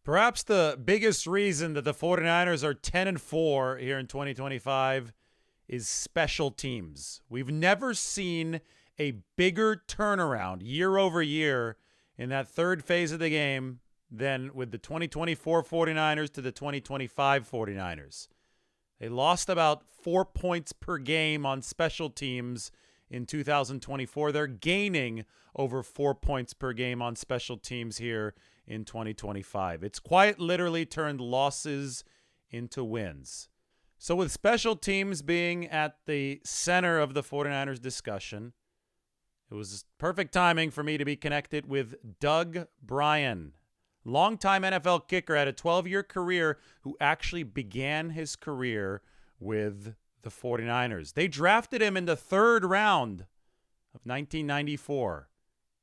Perhaps the biggest reason that the 49ers are 10-4 here in 2025 is special teams. We've never seen a bigger turnaround year over year in that third phase of the game than with the 2024 49ers to the 2025 49ers. They lost about 4 points per game on special teams in 2024. They're gaining over 4 points per game on special teams here in 2025. It's quite literally turned losses into wins. So with special teams being at the center of the 49ers discussion, it was perfect timing for me to be connected with Doug Brien, longtime NFL kicker, had a 12-year career, who actually began his career with the 49ers. They drafted him in the third round of 1994.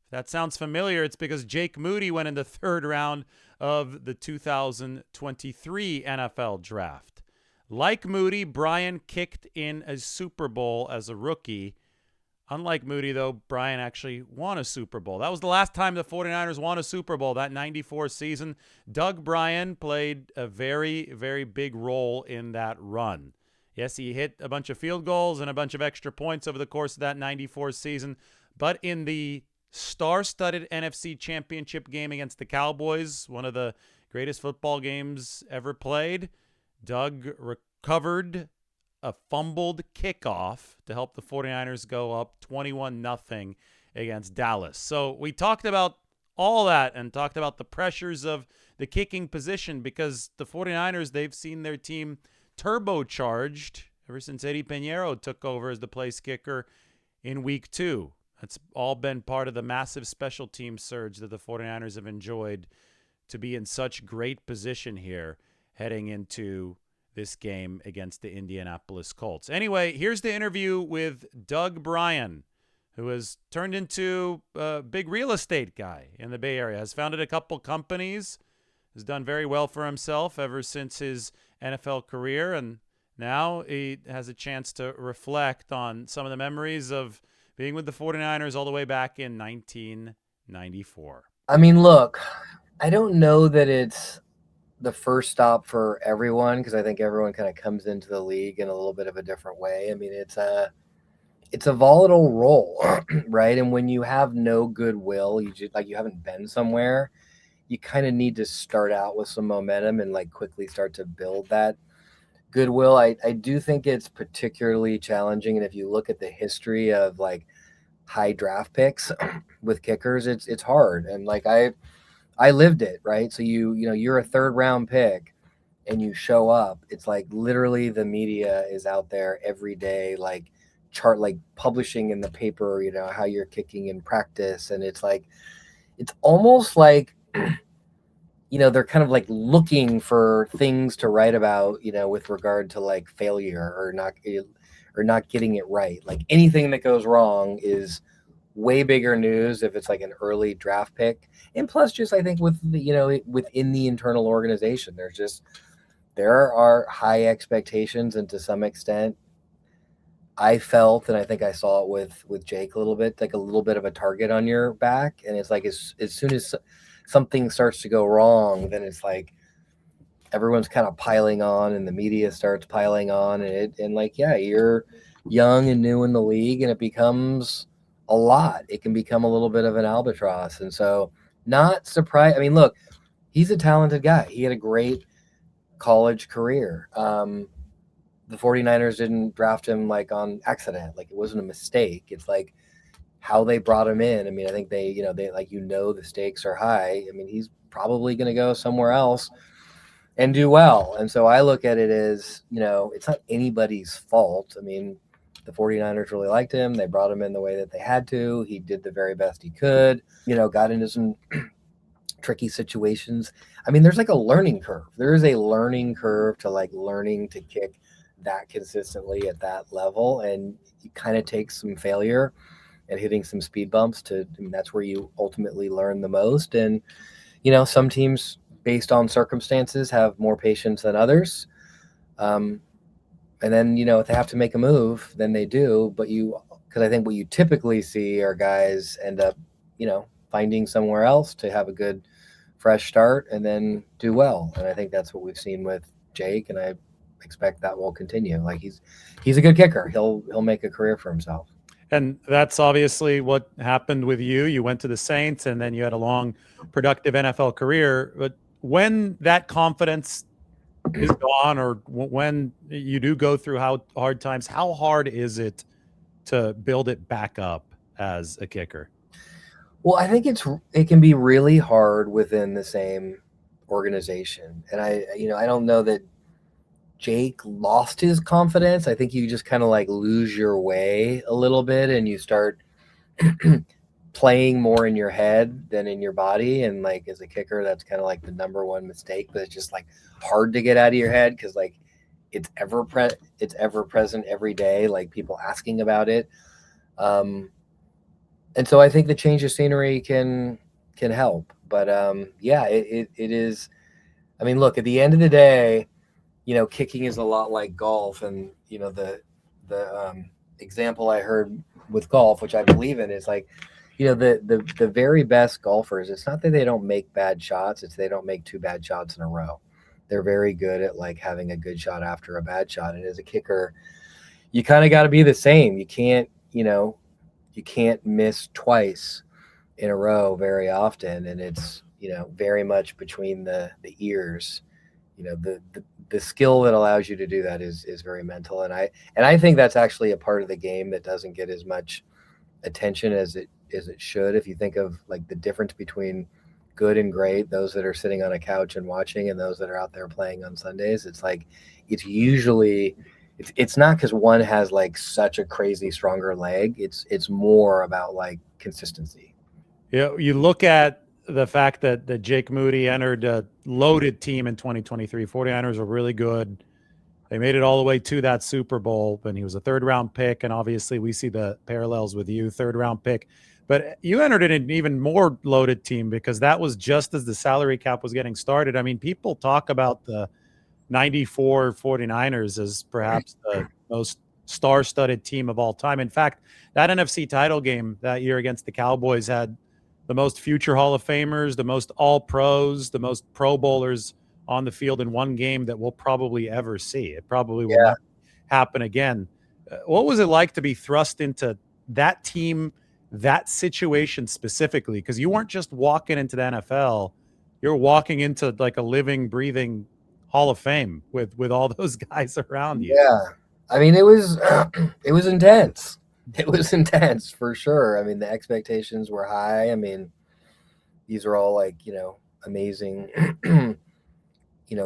If that sounds familiar, it's because Jake Moody went in the third round of the 2023 NFL draft. Like Moody, Brien kicked in a Super Bowl as a rookie. Unlike Moody, though, Brien actually won a Super Bowl. That was the last time the 49ers won a Super Bowl, that 94 season. Doug Brien played a very, very big role in that run. Yes, he hit a bunch of field goals and a bunch of extra points over the course of that 94 season. But in the star-studded NFC Championship game against the Cowboys, one of the greatest football games ever played, Doug recovered a fumbled kickoff to help the 49ers go up 21-0 against Dallas. So we talked about all that and talked about the pressures of the kicking position because the 49ers, they've seen their team turbocharged ever since Eddie Pinheiro took over as the place kicker in week 2. That's all been part of the massive special team surge that the 49ers have enjoyed to be in such great position here heading into this game against the Indianapolis Colts. Anyway, here's the interview with Doug Brien, who has turned into a big real estate guy in the Bay Area, has founded a couple companies, has done very well for himself ever since his NFL career, and now he has a chance to reflect on some of the memories of being with the 49ers all the way back in 1994. I mean, look, I don't know that it's the first stop for everyone because I think everyone kind of comes into the league in a little bit of a different way. I mean, it's a volatile role, right? And when you have no goodwill, you haven't been somewhere, you kind of need to start out with some momentum and like quickly start to build that goodwill. I do think it's particularly challenging, and if you look at the history of like high draft picks with kickers, it's hard. And like I lived it, right? So you're a third round pick and you show up. It's like literally the media is out there every day, like publishing in the paper, how you're kicking in practice. And it's like, it's almost like, they're kind of like looking for things to write about, with regard to like failure or not getting it right. Like anything that goes wrong is way bigger news if it's like an early draft pick. And plus just I think within the internal organization, there are high expectations, and to some extent I felt, and I think I saw it with Jake a little bit, like a little bit of a target on your back. And it's like as soon as something starts to go wrong, then it's like everyone's kind of piling on and the media starts piling on, and like, yeah, you're young and new in the league and it becomes a lot. It can become a little bit of an albatross. And so not surprised. I mean, look, he's a talented guy. He had a great college career. The 49ers didn't draft him like on accident. Like it wasn't a mistake. It's like how they brought him in. I mean, I think they the stakes are high. I mean, he's probably going to go somewhere else and do well. And so I look at it as, it's not anybody's fault. I mean, the 49ers really liked him. They brought him in the way that they had to. He did the very best he could, got into some tricky situations. I mean, there's like a learning curve. There is a learning curve to like learning to kick that consistently at that level. And it kind of takes some failure and hitting some speed bumps that's where you ultimately learn the most. And, some teams based on circumstances have more patience than others. And then, if they have to make a move, then they do. But because I think what you typically see are guys end up, finding somewhere else to have a good fresh start and then do well. And I think that's what we've seen with Jake, and I expect that will continue. Like he's a good kicker. He'll make a career for himself. And that's obviously what happened with you. You went to the Saints and then you had a long, productive NFL career. But when that confidence is gone, or when you do go through hard times, how hard is it to build it back up as a kicker? Well, I think it can be really hard within the same organization. And I don't know that Jake lost his confidence. I think you just kind of like lose your way a little bit and you start playing more in your head than in your body. And like as a kicker, that's kind of like the number one mistake, but it's just like hard to get out of your head because like it's ever present every day, like people asking about it. And so I think the change of scenery can help. But yeah, it is. I mean, look, at the end of the day, kicking is a lot like golf, and the example I heard with golf, which I believe in, is like, the very best golfers. It's not that they don't make bad shots; it's they don't make two bad shots in a row. They're very good at like having a good shot after a bad shot. And as a kicker, you kind of got to be the same. You can't miss twice in a row very often, and it's very much between the ears. The skill that allows you to do that is very mental, and I think that's actually a part of the game that doesn't get as much attention as it should. If you think of like the difference between good and great, those that are sitting on a couch and watching, and those that are out there playing on Sundays, it's like it's usually it's not because one has like such a crazy stronger leg. It's more about like consistency. Yeah, you look at the fact that Jake Moody entered a loaded team in 2023. 49ers were really good. They made it all the way to that Super Bowl, and he was a third-round pick, and obviously we see the parallels with you, third-round pick. But you entered in an even more loaded team because that was just as the salary cap was getting started. I mean, people talk about the 94 49ers as perhaps the most star-studded team of all time. In fact, that NFC title game that year against the Cowboys had the most future Hall of Famers, the most all-pros, the most Pro Bowlers on the field in one game that we'll probably ever see. It probably will not happen again. What was it like to be thrust into that team, that situation specifically? Because you weren't just walking into the NFL, you're walking into like a living, breathing Hall of Fame with all those guys around you. Yeah, I mean it was intense. It was intense for sure. I mean the expectations were high. I mean these are all like amazing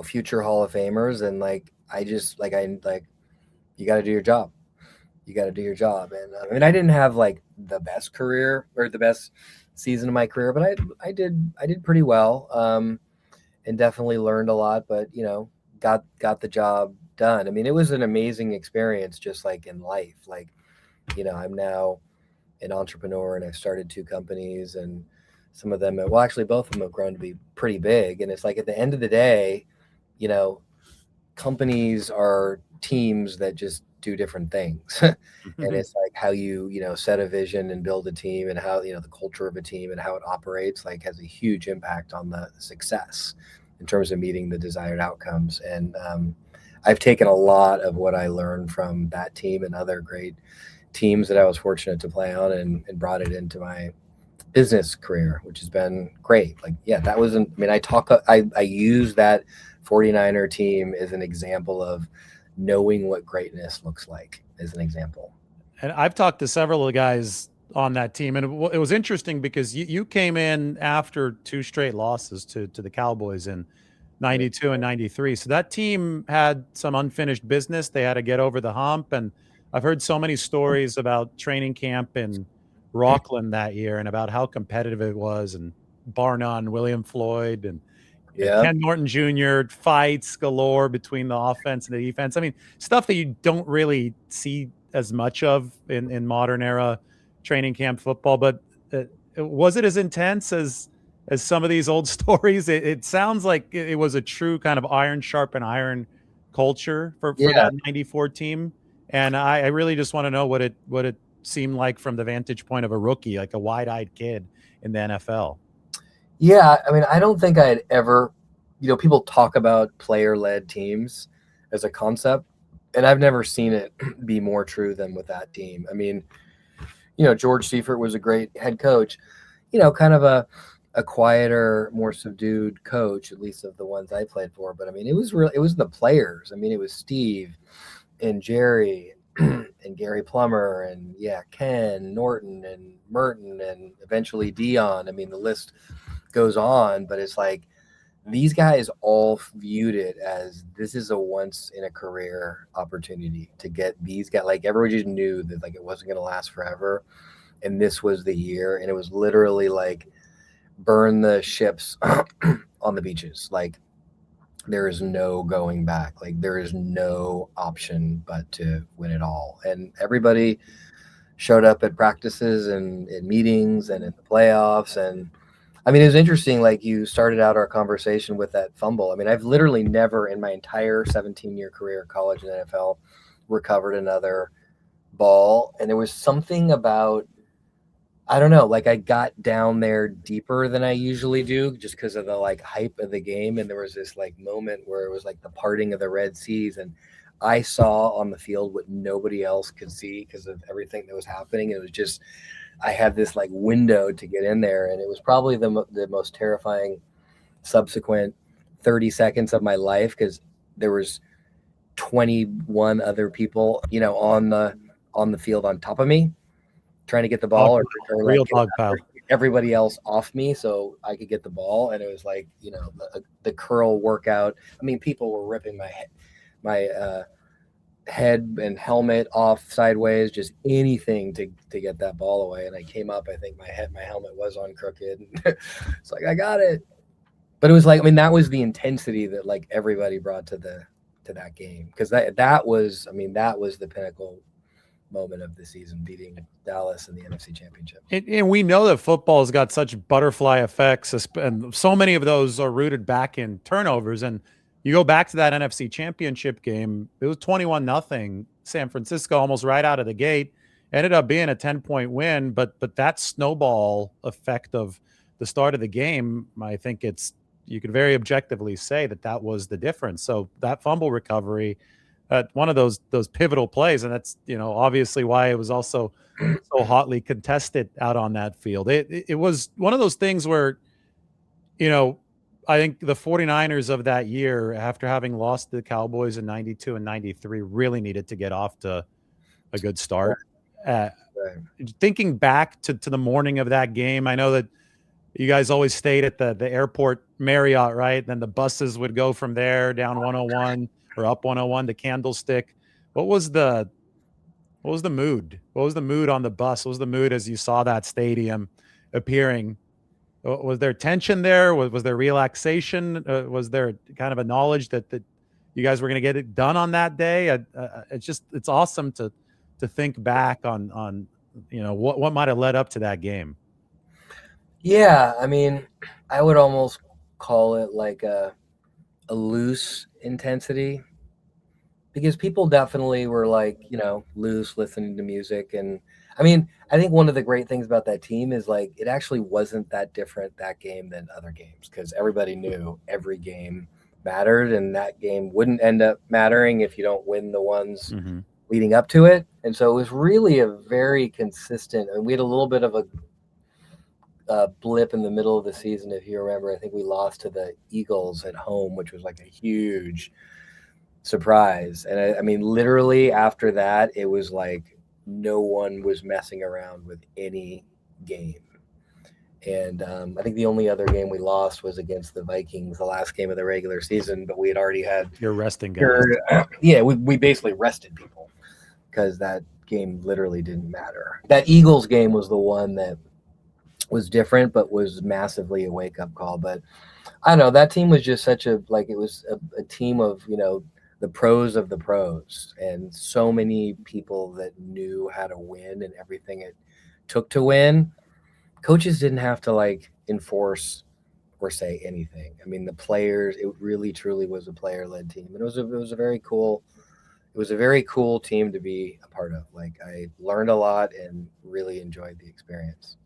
future Hall of Famers, and like you got to do your job. You got to do your job. And I mean I didn't have like the best career or the best season of my career, but I did pretty well. And definitely learned a lot, but got the job done. I mean, it was an amazing experience, just like in life. Like, I'm now an entrepreneur, and I've started 2 companies, and some of them, well, actually, both of them have grown to be pretty big. And it's like at the end of the day, companies are teams that just do different things. And it's like how you set a vision and build a team, and how the culture of a team and how it operates like has a huge impact on the success in terms of meeting the desired outcomes. And I've taken a lot of what I learned from that team and other great teams that I was fortunate to play on, and brought it into my business career, which has been great. Like, yeah, that wasn't, I mean, I use that 49er team as an example of knowing what greatness looks like, as an example. And I've talked to several of the guys on that team, and it was interesting because you came in after 2 straight losses to the Cowboys in 92 and 93. So that team had some unfinished business. They had to get over the hump. And I've heard so many stories about training camp in Rockland that year and about how competitive it was, and bar none, William Floyd and Ken Norton Jr., fights galore between the offense and the defense. I mean, stuff that you don't really see as much of in modern era training camp football. But was it as intense as some of these old stories? It sounds like it was a true kind of iron sharpen iron culture for that 94 team. And I really just want to know what it seemed like from the vantage point of a rookie, like a wide-eyed kid in the NFL. Yeah, I mean, I don't think I'd ever, people talk about player-led teams as a concept, and I've never seen it be more true than with that team. I mean, George Seifert was a great head coach, kind of a quieter, more subdued coach, at least of the ones I played for. But I mean, it was the players. I mean, it was Steve and Jerry and Gary Plummer and Ken Norton and Merton and eventually Dion. I mean, the list goes on, but it's like these guys all viewed it as this is a once in a career opportunity to get these guys. Like everybody just knew that like it wasn't going to last forever, and this was the year, and it was literally like burn the ships on the beaches. Like there is no going back. Like there is no option but to win it all, and everybody showed up at practices and in meetings and in the playoffs. And I mean, it was interesting. Like you started out our conversation with that fumble. I mean, I've literally never in my entire 17-year career, college and NFL, recovered another ball. And there was something about, I don't know, like I got down there deeper than I usually do just because of the like hype of the game. And there was this like moment where it was like the parting of the Red Seas. And I saw on the field what nobody else could see because of everything that was happening. It was just, I had this like window to get in there, and it was probably the most terrifying subsequent 30 seconds of my life because there was 21 other people, on the field on top of me trying to get the ball, or like Real dog pile. everybody else off me so I could get the ball. And it was like, the curl workout. I mean, people were ripping my head and helmet off sideways, just anything to get that ball away. And I came up, I think my helmet was on crooked. It's like, I got it. But it was like, I mean, that was the intensity that like everybody brought to that game. Cause that was, I mean, that was the pinnacle moment of the season, beating Dallas in the NFC Championship. And we know that football has got such butterfly effects, and so many of those are rooted back in turnovers. And you go back to that NFC Championship game, it was 21-0. San Francisco almost right out of the gate ended up being a 10-point win, but that snowball effect of the start of the game, I think you could very objectively say that was the difference. So that fumble recovery, one of those pivotal plays, and that's obviously why it was also so hotly contested out on that field. It was one of those things where I think the 49ers of that year, after having lost to the Cowboys in 92 and 93, really needed to get off to a good start. Uh, Right. Thinking back to the morning of that game, I know that you guys always stayed at the airport Marriott, right? Then the buses would go from there down 101 or up 101 to Candlestick. What was the mood? What was the mood on the bus? What was the mood as you saw that stadium appearing? Was there tension there? Was there relaxation? Was there kind of a knowledge that you guys were going to get it done on that day? It's awesome to think back on what might have led up to that game. Yeah, I mean, I would almost call it like a loose intensity because people definitely were like, loose listening to music. And I mean, I think one of the great things about that team is like it actually wasn't that different that game than other games because everybody knew every game mattered, and that game wouldn't end up mattering if you don't win the ones Mm-hmm. leading up to it. And so it was really a very consistent, and we had a little bit of a blip in the middle of the season. If you remember, I think we lost to the Eagles at home, which was like a huge surprise. And I mean, literally after that, it was like no one was messing around with any game. And I think the only other game we lost was against the Vikings, the last game of the regular season. But we had already had You're resting guys. we basically rested people because that game literally didn't matter. That Eagles game was the one that was different, but was massively a wake up call. But I don't know, that team was just such a like it was a team of the pros of the pros, and so many people that knew how to win and everything it took to win. Coaches didn't have to like enforce or say anything. I mean, the players, it really truly was a player led team, and it was a very cool. It was a very cool team to be a part of. Like I learned a lot and really enjoyed the experience.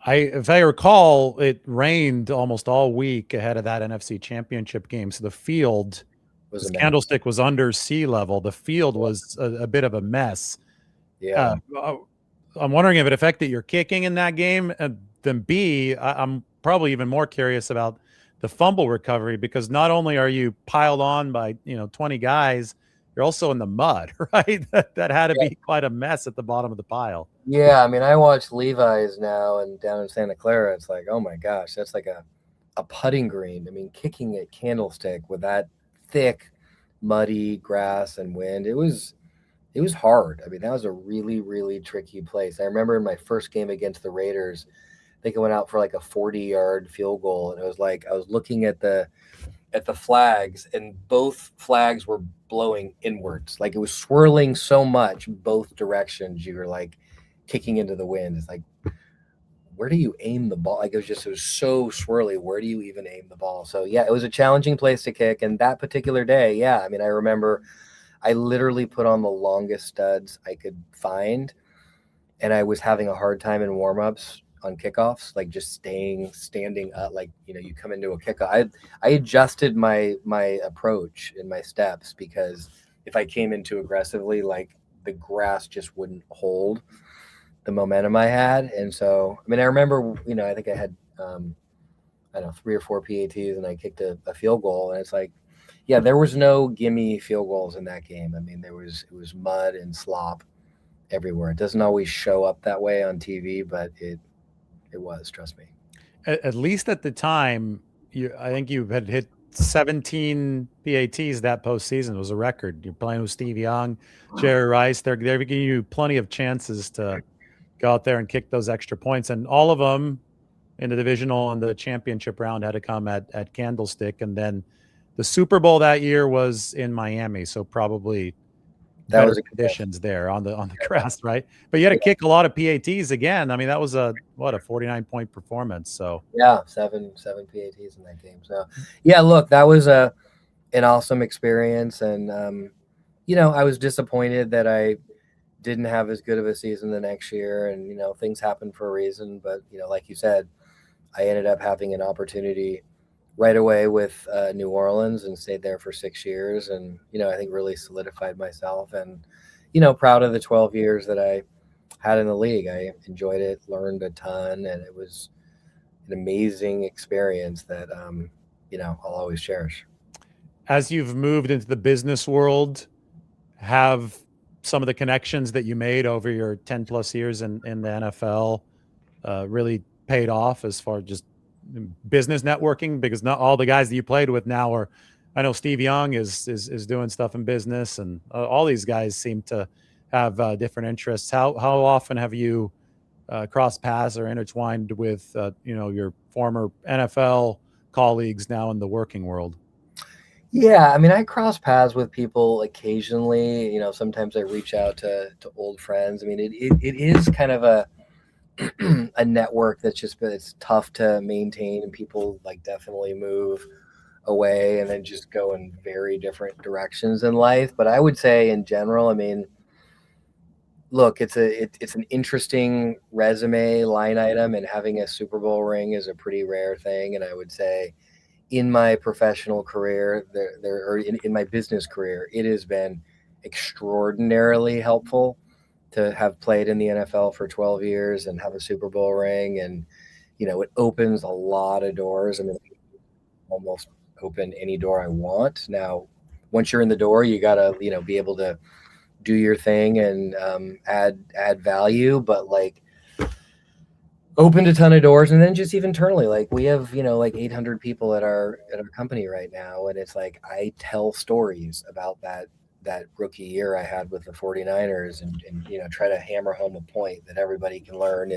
If I recall, it rained almost all week ahead of that NFC Championship game. So the field, Was this a mess. Candlestick was under sea level. The field was a bit of a mess. Yeah. I'm wondering if it affected your kicking in that game. And then B, I'm probably even more curious about the fumble recovery, because not only are you piled on by 20 guys, you're also in the mud, right? That had to Yeah. be quite a mess at the bottom of the pile. Yeah. I mean, I watch Levi's now and down in Santa Clara. It's like, oh my gosh, that's like a putting green. I mean, kicking at Candlestick with that thick, muddy grass and wind. It was hard. I mean, that was a really, really tricky place. I remember in my first game against the Raiders, I think I went out for like a 40-yard field goal, and it was like I was looking at the flags, and both flags were blowing inwards. Like it was swirling so much both directions. You were like kicking into the wind. It's like, where do you aim the ball? Like it was so swirly. Where do you even aim the ball? So yeah, it was a challenging place to kick. And that particular day, yeah, I mean, I remember I literally put on the longest studs I could find, and I was having a hard time in warmups on kickoffs, like just standing up. Like you come into a kickoff. I adjusted my approach and my steps, because if I came in too aggressively, like the grass just wouldn't hold the momentum I had. And so, I mean, I remember, I think I had, I don't know, 3 or 4 PATs, and I kicked a field goal. And it's like, yeah, there was no gimme field goals in that game. I mean, it was mud and slop everywhere. It doesn't always show up that way on TV, but it was, trust me. At least at the time, I think you had hit 17 PATs that postseason. It was a record. You're playing with Steve Young, Jerry Rice. They're giving you plenty of chances to go out there and kick those extra points, and all of them in the divisional and the championship round had to come at Candlestick. And then the Super Bowl that year was in Miami, so probably That better was a conditions there on the grass, right? But you had to kick a lot of PATs again. I mean, that was a 49-point performance. So yeah, seven PATs in that game. So yeah, look, that was an awesome experience, and I was disappointed that I didn't have as good of a season the next year, and things happen for a reason. But like you said, I ended up having an opportunity right away with New Orleans, and stayed there for 6 years, and I think really solidified myself, and proud of the 12 years that I had in the league. I enjoyed it, learned a ton, and it was an amazing experience that I'll always cherish. as you've moved into the business world, have some of the connections that you made over your 10 plus years in the NFL really paid off as far as just business networking? Because not all the guys that you played with now are, I know Steve Young is doing stuff in business, and all these guys seem to have different interests. How often have you crossed paths or intertwined with your former NFL colleagues now in the working world? Yeah, I mean, I cross paths with people occasionally. Sometimes I reach out to old friends. I mean, it is kind of a a network it's tough to maintain, and people like definitely move away and then just go in very different directions in life. But I would say in general, I mean, look, it's an interesting resume line item, and having a Super Bowl ring is a pretty rare thing. And I would say in my professional career, or in my business career, it has been extraordinarily helpful to have played in the NFL for 12 years and have a Super Bowl ring. And, it opens a lot of doors. I mean, almost open any door I want. Now, once you're in the door, you got to, be able to do your thing and add value. But like, opened a ton of doors. And then just even internally, like we have like 800 people at our company right now, and it's like I tell stories about that rookie year I had with the 49ers, and try to hammer home a point that everybody can learn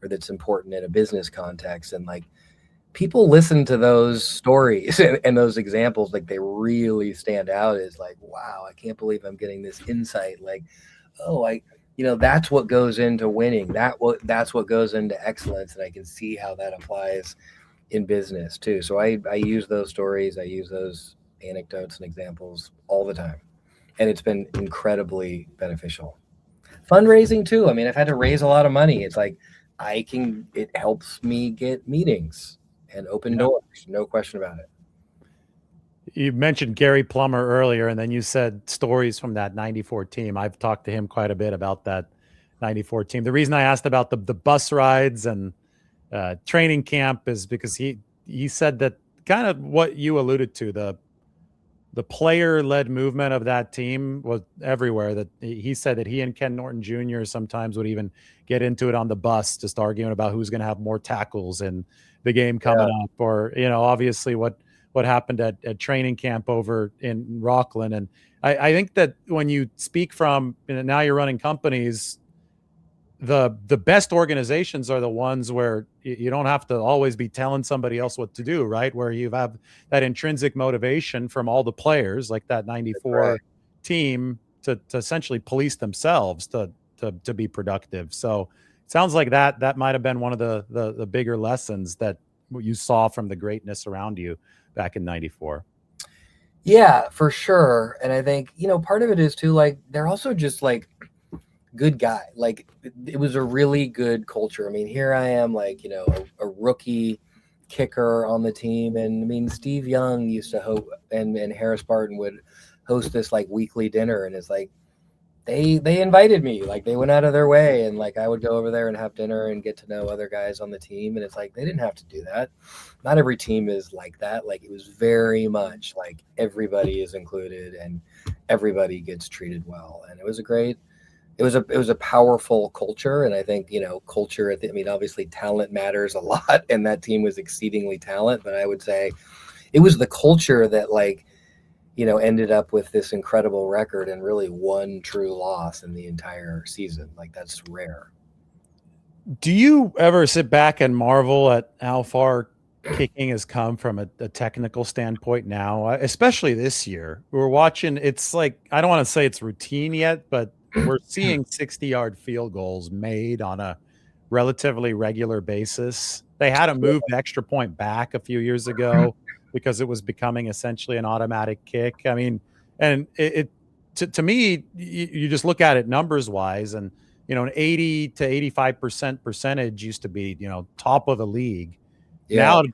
or that's important in a business context. And like, people listen to those stories and those examples, like they really stand out as like, wow, I can't believe I'm getting this insight. Like, oh, that's what goes into winning. That's what goes into excellence. And I can see how that applies in business too. So I use those stories. I use those anecdotes and examples all the time. And it's been incredibly beneficial. Fundraising too. I mean, I've had to raise a lot of money. It's like it helps me get meetings and open Yeah. doors. No question about it. You mentioned Gary Plummer earlier, and then you said stories from that 94 team. I've talked to him quite a bit about that 94 team. The reason I asked about the bus rides and training camp is because he said that kind of what you alluded to, the player led movement of that team was everywhere. That he said that he and Ken Norton Jr. sometimes would even get into it on the bus, just arguing about who's going to have more tackles in the game coming Yeah. up, or obviously what happened at training camp over in Rockland. And I think that when you speak from, now you're running companies, the best organizations are the ones where you don't have to always be telling somebody else what to do, right? Where you have that intrinsic motivation from all the players, like that Right. 94 team, to essentially police themselves to be productive. So it sounds like that might have been one of the bigger lessons that you saw from the greatness around you back in 94. Yeah, for sure. And I think, part of it is too, like, they're also just like good guy. Like, it was a really good culture. I mean, here I am, like, a rookie kicker on the team. And I mean, Steve Young used to host, and Harris Barton would host this like weekly dinner. And it's like, they invited me, like they went out of their way, and like I would go over there and have dinner and get to know other guys on the team. And it's like they didn't have to do that. Not every team is like that. Like, it was very much like everybody is included and everybody gets treated well. And it was a powerful culture. And I think, culture I mean, obviously talent matters a lot, and that team was exceedingly talent, but I would say it was the culture that, like, ended up with this incredible record and really one true loss in the entire season. Like, that's rare. Do you ever sit back and marvel at how far kicking has come from a technical standpoint now, especially this year? We're watching, it's like, I don't want to say it's routine yet, but we're seeing 60-yard field goals made on a relatively regular basis. They had to move the extra point back a few years ago because it was becoming essentially an automatic kick. I mean, and to me, you just look at it numbers wise, and an 80 to 85% percentage used to be, top of the league. Yeah. Now it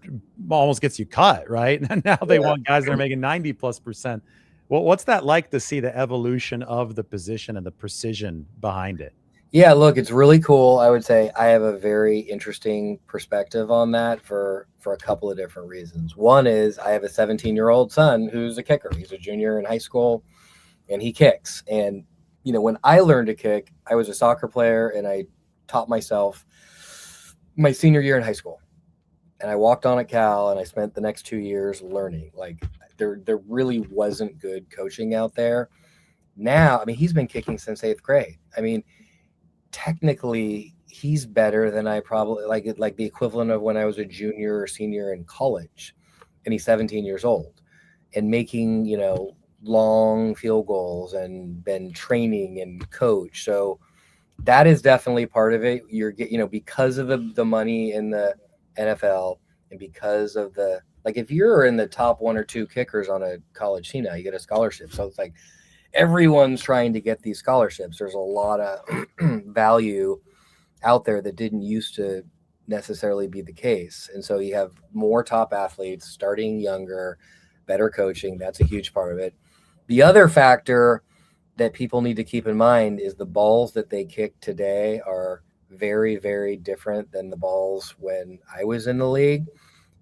almost gets you cut, right? And now they Yeah. want guys that are making 90+%. Well, what's that like to see the evolution of the position and the precision behind it? Yeah, look, it's really cool. I would say I have a very interesting perspective on that for a couple of different reasons. One is I have a 17-year-old son who's a kicker. He's a junior in high school and he kicks. And when I learned to kick, I was a soccer player and I taught myself my senior year in high school. And I walked on at Cal and I spent the next 2 years learning. Like, there really wasn't good coaching out there. Now, I mean, he's been kicking since 8th grade. I mean, technically he's better than I probably like the equivalent of when I was a junior or senior in college, and he's 17 years old and making, long field goals and been training and coach. So that is definitely part of it. You're because of the money in the NFL, and because of the, like, if you're in the top one or two kickers on a college team now, you get a scholarship. So it's like everyone's trying to get these scholarships. There's a lot of value out there that didn't used to necessarily be the case. And so you have more top athletes starting younger, better coaching. That's a huge part of it. The other factor that people need to keep in mind is the balls that they kick today are very, very different than the balls when I was in the league.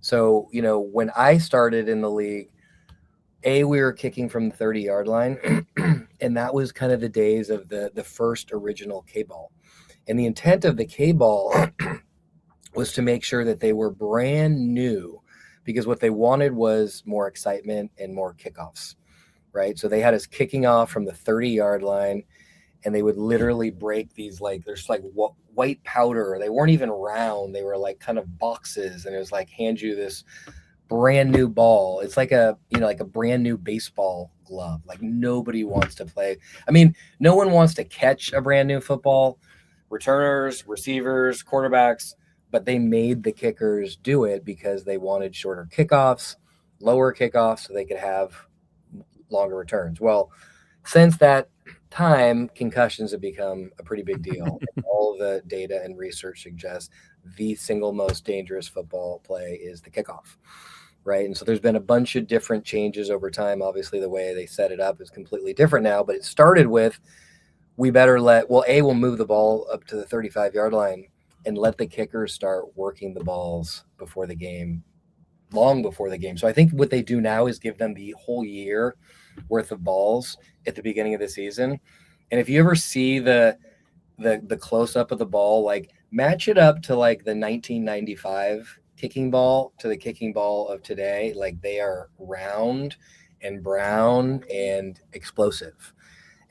So, when I started in the league, we were kicking from the 30-yard line, and that was kind of the days of the first original K-ball. And the intent of the K-ball was to make sure that they were brand new, because what they wanted was more excitement and more kickoffs, right? So they had us kicking off from the 30-yard line, and they would literally break these, like, there's like white powder. They weren't even round. They were like kind of boxes, and it was like, hand you this brand new ball. It's like like a brand new baseball glove. Like, nobody wants to play. I mean, no one wants to catch a brand new football. Returners, receivers, quarterbacks, but they made the kickers do it because they wanted shorter kickoffs, lower kickoffs, so they could have longer returns. Well, since that time, concussions have become a pretty big deal. All the data and research suggests the single most dangerous football play is the kickoff, right? And so there's been a bunch of different changes over time. Obviously, the way they set it up is completely different now, but it started with we'll move the ball up to the 35-yard line and let the kickers start working the balls before the game, long before the game. So I think what they do now is give them the whole year worth of balls at the beginning of the season. And if you ever see the close up of the ball, like match it up to like the 1995 kicking ball to the kicking ball of today, like they are round and brown and explosive.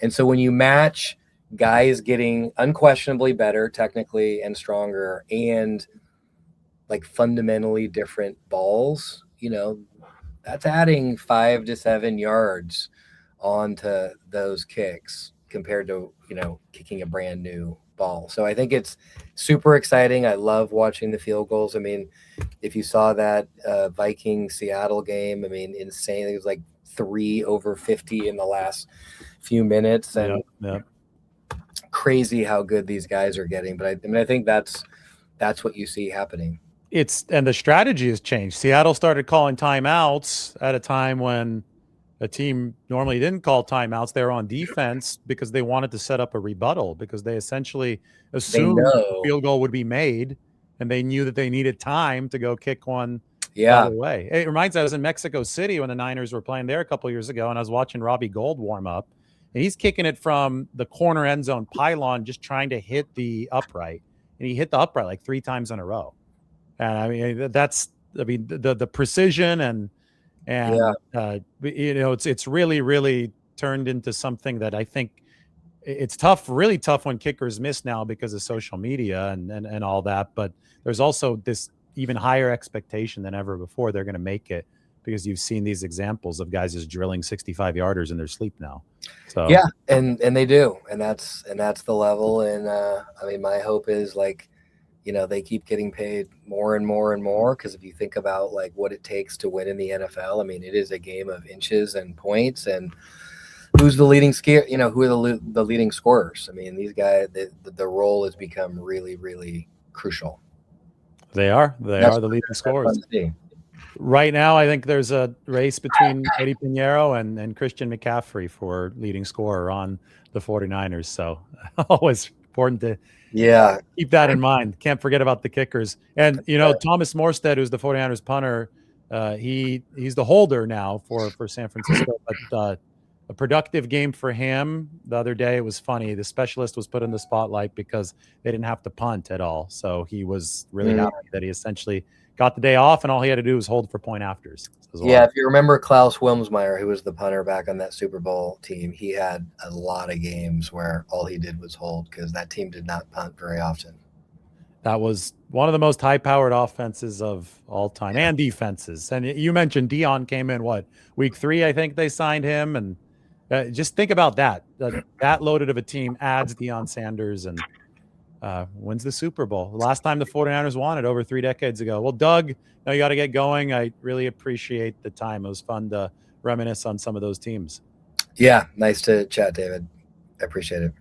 And so when you match guys getting unquestionably better technically and stronger and like fundamentally different balls, that's adding 5 to 7 yards onto those kicks compared to, kicking a brand new ball. So I think it's super exciting. I love watching the field goals. I mean, if you saw that Viking Seattle game, I mean, insane. It was like 3 over 50 in the last few minutes, and crazy how good these guys are getting. But I think that's what you see happening. And the strategy has changed. Seattle started calling timeouts at a time when a team normally didn't call timeouts. They were on defense because they wanted to set up a rebuttal, because they essentially assumed a field goal would be made, and they knew that they needed time to go kick one the other way. It reminds me, I was in Mexico City when the Niners were playing there a couple years ago, and I was watching Robbie Gould warm up, and he's kicking it from the corner end zone pylon, just trying to hit the upright, and he hit the upright like 3 times in a row. And I mean, the precision and it's really, really turned into something that I think it's tough, really tough when kickers miss now because of social media and all that. But there's also this even higher expectation than ever before they're going to make it, because you've seen these examples of guys just drilling 65-yarders in their sleep now. So yeah, and they do, and that's the level. And I mean, my hope is like, they keep getting paid more and more and more, because if you think about like what it takes to win in the NFL, I mean, it is a game of inches and points, and who's the leading who are the leading scorers. I mean, these guys, the role has become really, really crucial. They are the leading scorers. Right now, I think there's a race between Eddie Pinheiro and Christian McCaffrey for leading scorer on the 49ers. So always important to keep that in mind. Can't forget about the kickers. And, Thomas Morstead, who's the 49ers punter, he's the holder now for San Francisco. But a productive game for him the other day. It was funny. The specialist was put in the spotlight because they didn't have to punt at all. So he was really happy that he essentially got the day off, and all he had to do was hold for point afters. Yeah, if you remember Klaus Wilmsmeyer, who was the punter back on that Super Bowl team, he had a lot of games where all he did was hold, because that team did not punt very often. That was one of the most high-powered offenses of all time, and defenses. And you mentioned Dion came in, week 3, I think they signed him. And just think about that. That loaded of a team adds Deion Sanders and wins the Super Bowl. The last time the 49ers won it, over 3 decades ago. Well, Doug, now you got to get going. I really appreciate the time. It was fun to reminisce on some of those teams. Yeah, nice to chat, David. I appreciate it.